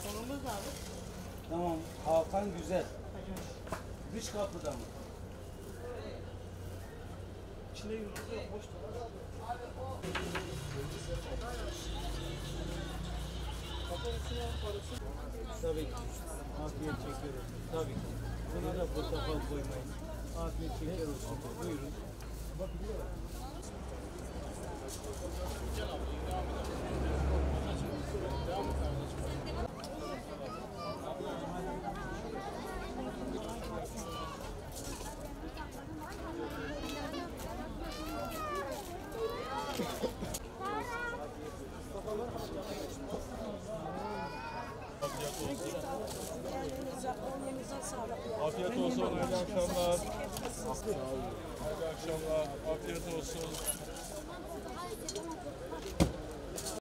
Konumuz abi. Tamam. Hakan Güzel. Dış kapıda mı? İçinde yumurta yok, boş da. Tabii ki. Afiyet çekiyoruz. Tabii ki. Buna da portakal koymayın. Afiyet çekiyoruz. Buyurun. Bak biliyorlar. Afiyet olsun, hayırlı akşamlar. Hayırlı akşamlar, afiyet olsun.